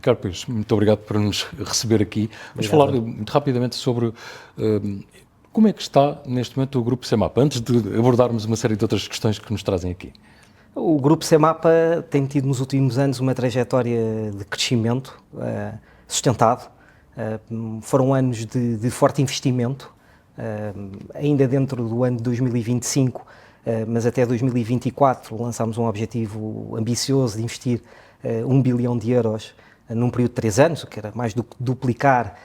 Ricardo Pires, muito obrigado por nos receber aqui. Vamos falar muito rapidamente sobre como é que está neste momento o Grupo CEMAPA, antes de abordarmos uma série de outras questões que nos trazem aqui. O Grupo CEMAPA tem tido nos últimos anos uma trajetória de crescimento sustentado. Foram anos de forte investimento, ainda dentro do ano de 2025, mas até 2024 lançámos um objetivo ambicioso de investir 1 bilhão de euros num período de 3 anos, o que era mais do que duplicar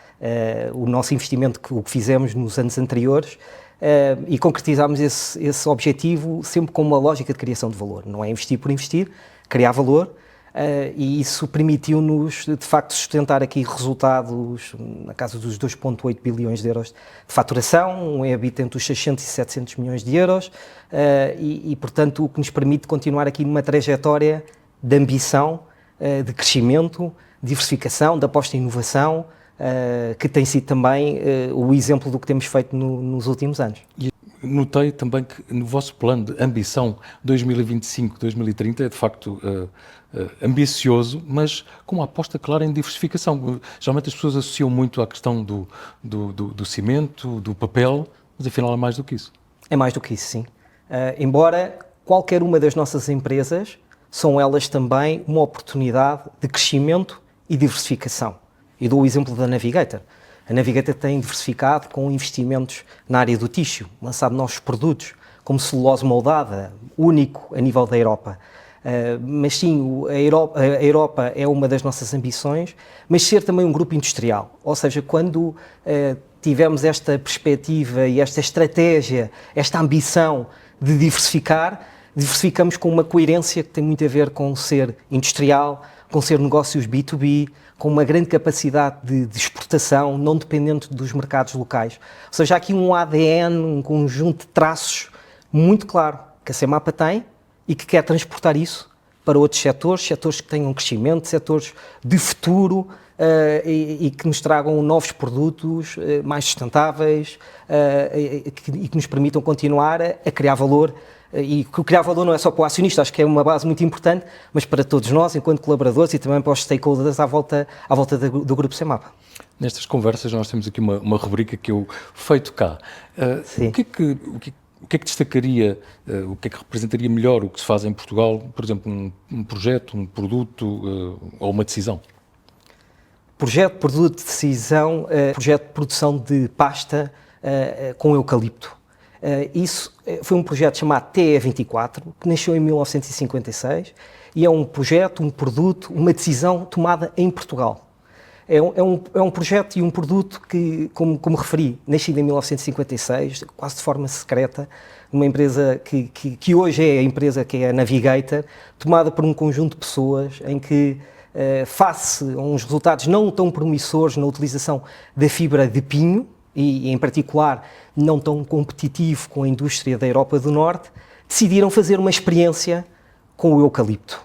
o nosso investimento, o que fizemos nos anos anteriores, e concretizámos esse objetivo sempre com uma lógica de criação de valor. Não é investir por investir, criar valor, e isso permitiu-nos, de facto, sustentar aqui resultados na casa dos 2,8 bilhões de euros de faturação, um EBIT entre os 600 e 700 milhões de euros, e, portanto, o que nos permite continuar aqui numa trajetória de ambição, de crescimento, diversificação, de aposta em inovação, que tem sido também o exemplo do que temos feito nos últimos anos. Notei também que no vosso plano de ambição 2025-2030 é de facto ambicioso, mas com uma aposta clara em diversificação. Geralmente as pessoas associam muito à questão do cimento, do papel, mas afinal é mais do que isso. É mais do que isso, sim. Embora qualquer uma das nossas empresas são elas também uma oportunidade de crescimento e diversificação. E dou o exemplo da Navigator. A Navigator tem diversificado com investimentos na área do tixo, lançado novos produtos, como celulose moldada, único a nível da Europa. Mas sim, a Europa é uma das nossas ambições, mas ser também um grupo industrial. Ou seja, quando tivemos esta perspectiva e esta estratégia, esta ambição de diversificamos com uma coerência que tem muito a ver com ser industrial, com ser negócios B2B, com uma grande capacidade de exportação, não dependente dos mercados locais. Ou seja, há aqui um ADN, um conjunto de traços muito claro que a CEMAPA tem e que quer transportar isso para outros setores que tenham crescimento, setores de futuro e que nos tragam novos produtos mais sustentáveis e que nos permitam continuar a criar valor. E que criar valor não é só para o acionista, acho que é uma base muito importante, mas para todos nós, enquanto colaboradores e também para os stakeholders à volta do Grupo CEMAPA. Nestas conversas nós temos aqui uma rubrica que eu feito cá. O que é que destacaria, o que é que representaria melhor o que se faz em Portugal, por exemplo, um projeto, um produto ou uma decisão? Projeto, produto, decisão, projeto de produção de pasta com eucalipto. Isso foi um projeto chamado TE24, que nasceu em 1956 e é um projeto, um produto, uma decisão tomada em Portugal. É um projeto e um produto que, como referi, nascido em 1956, quase de forma secreta, uma empresa que hoje é a empresa que é a Navigator, tomada por um conjunto de pessoas em que, face a uns resultados não tão promissores na utilização da fibra de pinho, e em particular não tão competitivo com a indústria da Europa do Norte, decidiram fazer uma experiência com o eucalipto.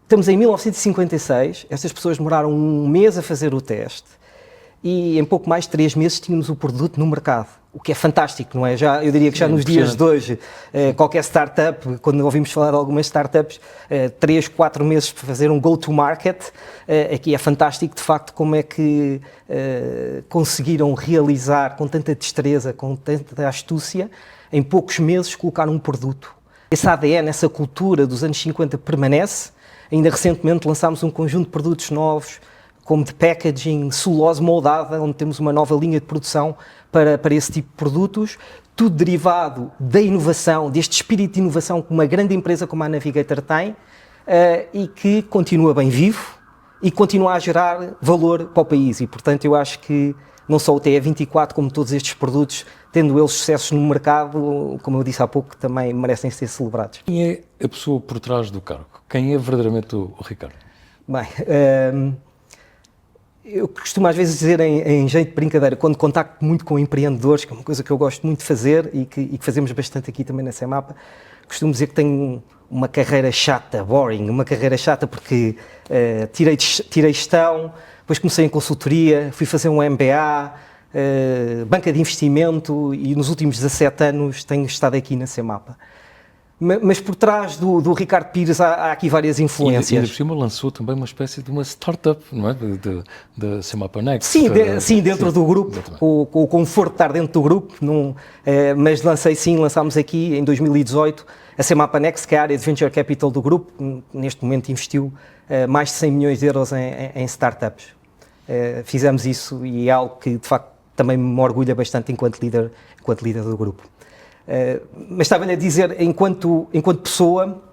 Estamos em 1956, estas pessoas demoraram 1 mês a fazer o teste e em pouco mais de 3 meses tínhamos o produto no mercado, o que é fantástico, não é? Eu diria que já nos dias de hoje, qualquer startup, quando ouvimos falar de algumas startups, 3, 4 meses para fazer um go-to-market, aqui é fantástico, de facto, como é que conseguiram realizar com tanta destreza, com tanta astúcia, em poucos meses colocar um produto. Esse ADN, essa cultura dos anos 50 permanece. Ainda recentemente lançámos um conjunto de produtos novos, como de packaging, celulose moldada, onde temos uma nova linha de produção para esse tipo de produtos, tudo derivado da inovação, deste espírito de inovação que uma grande empresa como a Navigator tem e que continua bem vivo e continua a gerar valor para o país. E, portanto, eu acho que não só o TE24, como todos estes produtos, tendo eles sucessos no mercado, como eu disse há pouco, também merecem ser celebrados. Quem é a pessoa por trás do cargo? Quem é verdadeiramente o Ricardo? Bem, eu costumo às vezes dizer em jeito de brincadeira, quando contacto muito com empreendedores, que é uma coisa que eu gosto muito de fazer e que fazemos bastante aqui também na CEMAPA, costumo dizer que tenho uma carreira chata, boring, uma carreira chata porque tirei gestão, depois comecei em consultoria, fui fazer um MBA, banca de investimento e nos últimos 17 anos tenho estado aqui na CEMAPA. Mas por trás do Ricardo Pires há aqui várias E influências. ainda por cima lançou também uma espécie de uma startup, não é? Da Semapa Next. Sim, dentro do grupo, com o conforto de estar dentro do grupo, mas lançámos aqui em 2018 a Semapa Next, que é a área de Venture Capital do grupo, neste momento investiu mais de 100 milhões de euros em startups. Fizemos isso e é algo que de facto também me orgulha bastante enquanto líder do grupo. Mas estava-lhe a dizer, enquanto pessoa,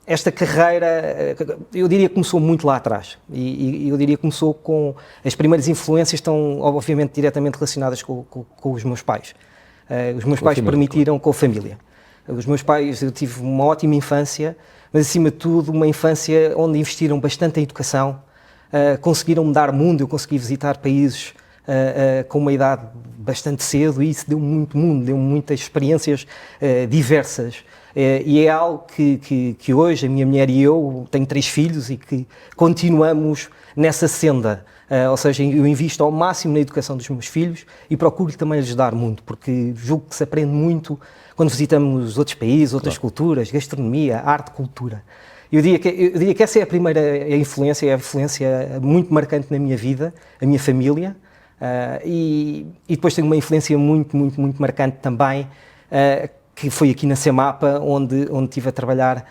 esta carreira, eu diria que começou muito lá atrás e eu diria que começou com as primeiras influências estão obviamente diretamente relacionadas com os meus pais. Os meus pais permitiram, com a família. Os meus pais, eu tive uma ótima infância, mas acima de tudo uma infância onde investiram bastante em educação, conseguiram-me dar mundo, eu consegui visitar países com uma idade bastante cedo e isso deu muito mundo, deu muitas experiências diversas. E é algo que hoje a minha mulher e eu, tenho 3 filhos e que continuamos nessa senda. Ou seja, eu invisto ao máximo na educação dos meus filhos e procuro também lhes dar muito, porque julgo que se aprende muito quando visitamos outros países, outras culturas, gastronomia, arte, cultura. Eu diria que essa é a primeira influência, é a influência muito marcante na minha vida, a minha família, e depois tenho uma influência muito marcante também, que foi aqui na Semapa, onde estive a trabalhar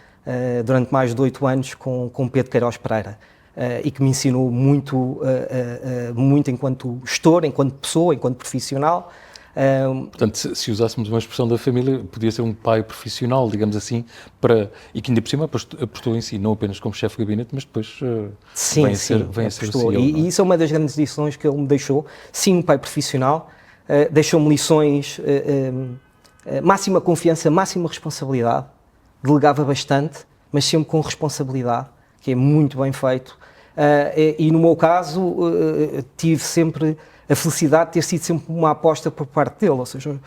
durante mais de 8 anos com Pedro Queiroz Pereira, e que me ensinou muito enquanto gestor, enquanto pessoa, enquanto profissional. Portanto, se usássemos uma expressão da família, podia ser um pai profissional, digamos assim, e que ainda por cima apostou em si, não apenas como chefe de gabinete, mas depois vem a ser o CEO. E isso é uma das grandes lições que ele me deixou. Sim, um pai profissional, deixou-me lições, máxima confiança, máxima responsabilidade, delegava bastante, mas sempre com responsabilidade, que é muito bem feito. E no meu caso, tive sempre a felicidade de ter sido sempre uma aposta por parte dele, ou seja,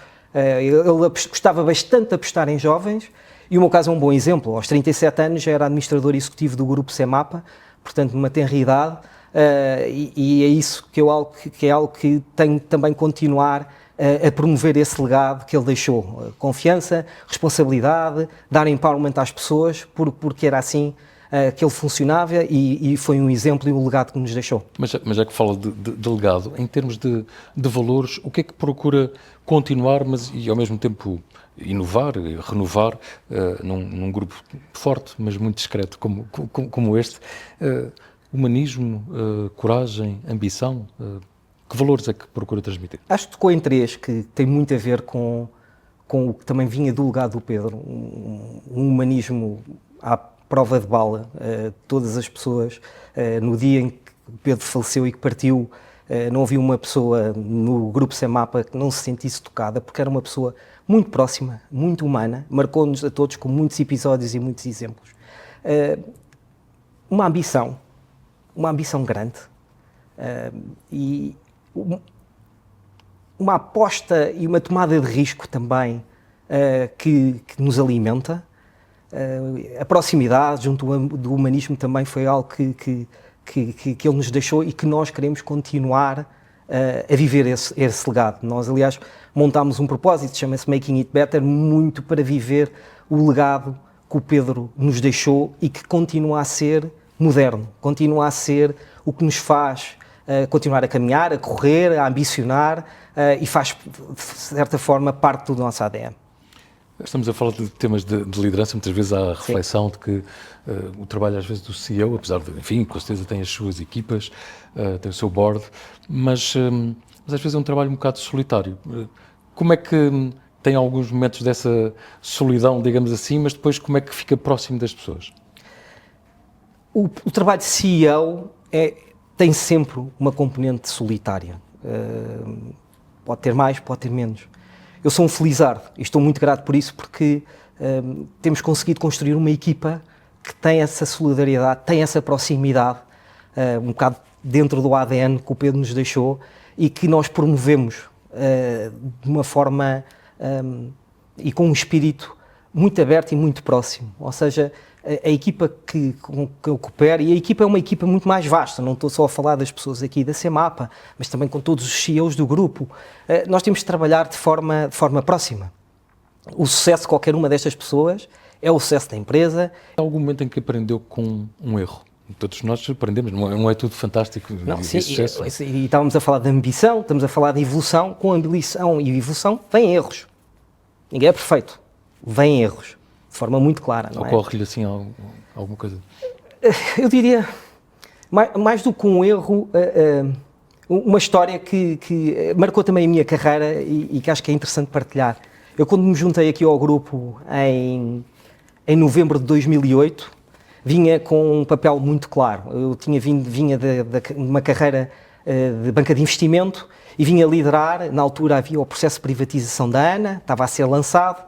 ele gostava bastante de apostar em jovens e o meu caso é um bom exemplo. Aos 37 anos já era administrador executivo do grupo Semapa, portanto numa tenra idade, e é isso que é algo que tenho também continuar a promover esse legado que ele deixou. Confiança, responsabilidade, dar empowerment às pessoas, porque era assim que ele funcionava e foi um exemplo e um legado que nos deixou. Mas já que fala de legado, em termos de valores, o que é que procura continuar, e ao mesmo tempo inovar, renovar, num grupo forte, mas muito discreto como este? Humanismo, coragem, ambição, que valores é que procura transmitir? Acho que tocou em 3 que tem muito a ver com o que também vinha do legado do Pedro, um humanismo à prova de bala. Todas as pessoas, no dia em que o Pedro faleceu e que partiu, não havia uma pessoa no grupo Semapa que não se sentisse tocada, porque era uma pessoa muito próxima, muito humana, marcou-nos a todos com muitos episódios e muitos exemplos. Uma ambição grande, e uma aposta e uma tomada de risco também que nos alimenta. A proximidade junto do humanismo também foi algo que ele nos deixou e que nós queremos continuar a viver esse legado. Nós, aliás, montámos um propósito, chama-se Making It Better, muito para viver o legado que o Pedro nos deixou e que continua a ser moderno, continua a ser o que nos faz continuar a caminhar, a correr, a ambicionar e faz, de certa forma, parte do nosso ADN. Estamos a falar de temas de liderança, muitas vezes há a reflexão de que o trabalho às vezes do CEO, apesar de, enfim, com certeza tem as suas equipas, tem o seu board, mas às vezes é um trabalho um bocado solitário. Como é que tem alguns momentos dessa solidão, digamos assim, mas depois como é que fica próximo das pessoas? O trabalho de CEO tem sempre uma componente solitária. Pode ter mais, pode ter menos. Eu sou um felizardo e estou muito grato por isso, porque temos conseguido construir uma equipa que tem essa solidariedade, tem essa proximidade, um bocado dentro do ADN que o Pedro nos deixou e que nós promovemos de uma forma e com um espírito muito aberto e muito próximo. Ou seja, a equipa que eu coopero, e a equipa é uma equipa muito mais vasta, não estou só a falar das pessoas aqui da Semapa, mas também com todos os CEOs do grupo. Nós temos de trabalhar de forma próxima. O sucesso de qualquer uma destas pessoas é o sucesso da empresa. Há algum momento em que aprendeu com um erro? Todos nós aprendemos, não é tudo fantástico. Não, sim, e estávamos a falar de ambição, estamos a falar de evolução. Com ambição e evolução vêm erros. Ninguém é perfeito. Vêm erros, de forma muito clara. Ocorre-lhe assim alguma coisa? Eu diria, mais do que um erro, uma história que marcou também a minha carreira e que acho que é interessante partilhar. Eu, quando me juntei aqui ao grupo em novembro de 2008, vinha com um papel muito claro. Eu vinha de uma carreira de banca de investimento e vinha liderar. Na altura havia o processo de privatização da ANA, estava a ser lançado,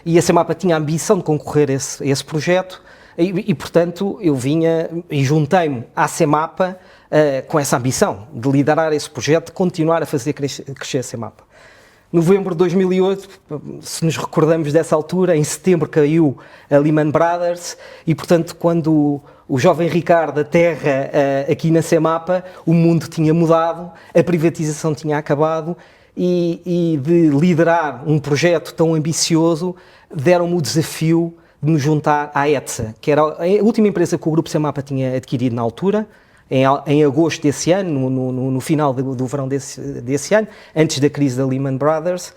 e a CEMAPA tinha a ambição de concorrer a esse projeto e, portanto, eu vinha e juntei-me à CEMAPA com essa ambição de liderar esse projeto, de continuar a fazer crescer a CEMAPA. Novembro de 2008, se nos recordamos dessa altura, em setembro caiu a Lehman Brothers e, portanto, quando o jovem Ricardo aterra aqui na CEMAPA, o mundo tinha mudado, a privatização tinha acabado e de liderar um projeto tão ambicioso, deram-me o desafio de me juntar à ETSA, que era a última empresa que o Grupo CEMAPA tinha adquirido na altura, em agosto desse ano, no final do verão desse ano, antes da crise da Lehman Brothers,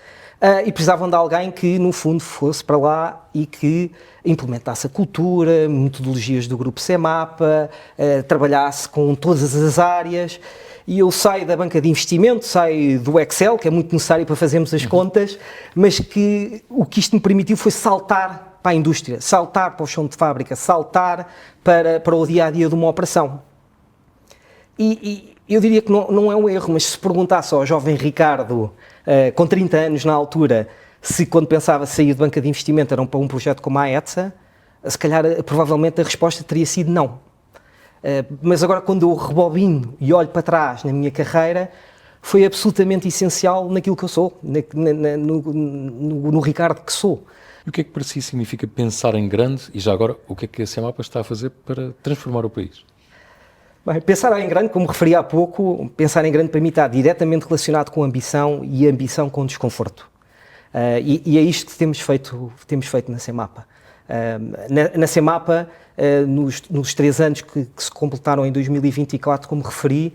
e precisavam de alguém que, no fundo, fosse para lá e que implementasse a cultura, metodologias do Grupo CEMAPA, trabalhasse com todas as áreas. E eu saio da banca de investimento, saio do Excel, que é muito necessário para fazermos as contas, mas que o que isto me permitiu foi saltar para a indústria, saltar para o chão de fábrica, saltar para o dia-a-dia de uma operação. E eu diria que não é um erro, mas se perguntasse ao jovem Ricardo, com 30 anos na altura, se quando pensava sair de banca de investimento era para um projeto como a ETSA, se calhar provavelmente a resposta teria sido não. Mas agora, quando eu rebobino e olho para trás na minha carreira, foi absolutamente essencial naquilo que eu sou, no Ricardo que sou. E o que é que para si significa pensar em grande e já agora o que é que a CEMAPA está a fazer para transformar o país? Bem, pensar em grande, como referi há pouco, pensar em grande para mim está diretamente relacionado com ambição e ambição com desconforto. E é isto que temos feito na CEMAPA. Na CEMAPA, nos 3 anos que se completaram em 2024, como referi,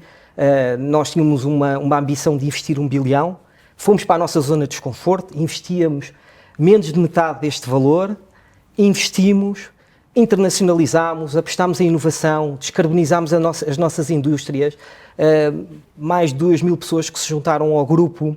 nós tínhamos uma ambição de investir 1 bilhão, fomos para a nossa zona de desconforto, investíamos menos de metade deste valor, investimos, internacionalizámos, apostámos em inovação, descarbonizámos as nossas indústrias, mais de 2.000 pessoas que se juntaram ao grupo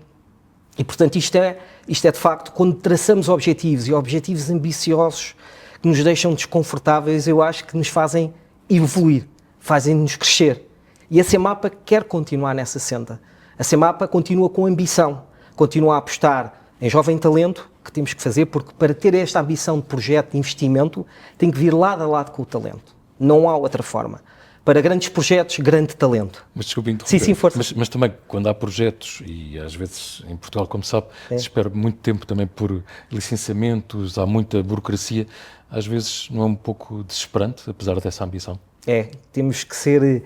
e, portanto, isto é de facto, quando traçamos objetivos e objetivos ambiciosos que nos deixam desconfortáveis, eu acho que nos fazem evoluir, fazem-nos crescer. E a CEMAPA quer continuar nessa senda. A CEMAPA continua com ambição, continua a apostar em jovem talento, que temos que fazer, porque para ter esta ambição de projeto, de investimento, tem que vir lado a lado com o talento. Não há outra forma. Para grandes projetos, grande talento. Mas desculpe interromper. Sim, força. Mas também, quando há projetos, e às vezes em Portugal, como sabe, se espera muito tempo também por licenciamentos, há muita burocracia, às vezes não é um pouco desesperante, apesar dessa ambição? Temos que ser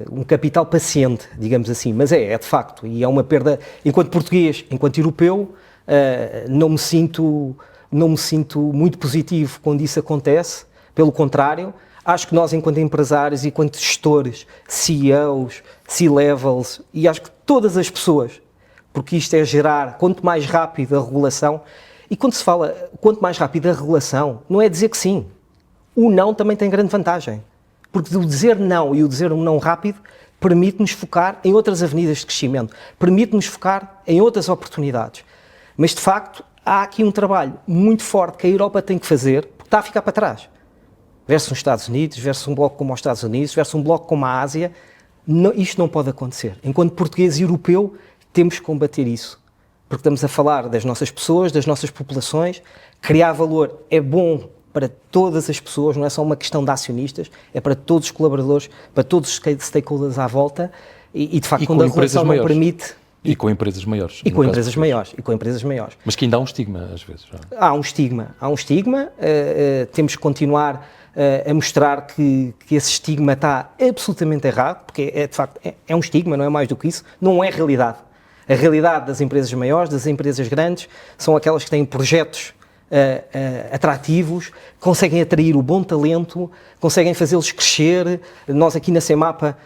um capital paciente, digamos assim, mas é de facto, e é uma perda, enquanto português, enquanto europeu, não me sinto muito positivo quando isso acontece, pelo contrário, acho que nós, enquanto empresários, enquanto gestores, CEOs, C-levels, e acho que todas as pessoas, porque isto é gerar, quanto mais rápido a regulação, e quando se fala quanto mais rápido a regulação, não é dizer que sim, o não também tem grande vantagem, porque o dizer não e o dizer um não rápido permite-nos focar em outras avenidas de crescimento, permite-nos focar em outras oportunidades. Mas, de facto, há aqui um trabalho muito forte que a Europa tem que fazer, porque está a ficar para trás. Versus os Estados Unidos, versus um bloco como os Estados Unidos, versus um bloco como a Ásia, isto não pode acontecer. Enquanto português e europeu, temos que combater isso. Porque estamos a falar das nossas pessoas, das nossas populações. Criar valor é bom para todas as pessoas, não é só uma questão de acionistas, é para todos os colaboradores, para todos os stakeholders à volta. E de facto, quando a regulação não permite... E com empresas maiores. E com empresas maiores. Mas que ainda há um estigma, às vezes. Há um estigma. Temos que continuar a mostrar que esse estigma está absolutamente errado, porque de facto é um estigma, não é mais do que isso, não é realidade. A realidade das empresas maiores, das empresas grandes, são aquelas que têm projetos atrativos, conseguem atrair o bom talento, conseguem fazê-los crescer. Nós aqui na CEMAPA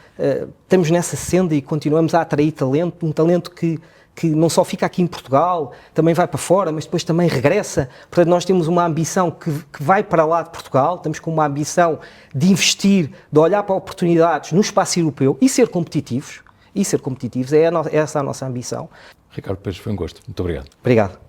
estamos nessa senda e continuamos a atrair talento, um talento que não só fica aqui em Portugal, também vai para fora, mas depois também regressa. Portanto, nós temos uma ambição que vai para lá de Portugal, estamos com uma ambição de investir, de olhar para oportunidades no espaço europeu e ser competitivos, é essa a nossa ambição. Ricardo Pires, foi um gosto. Muito obrigado. Obrigado.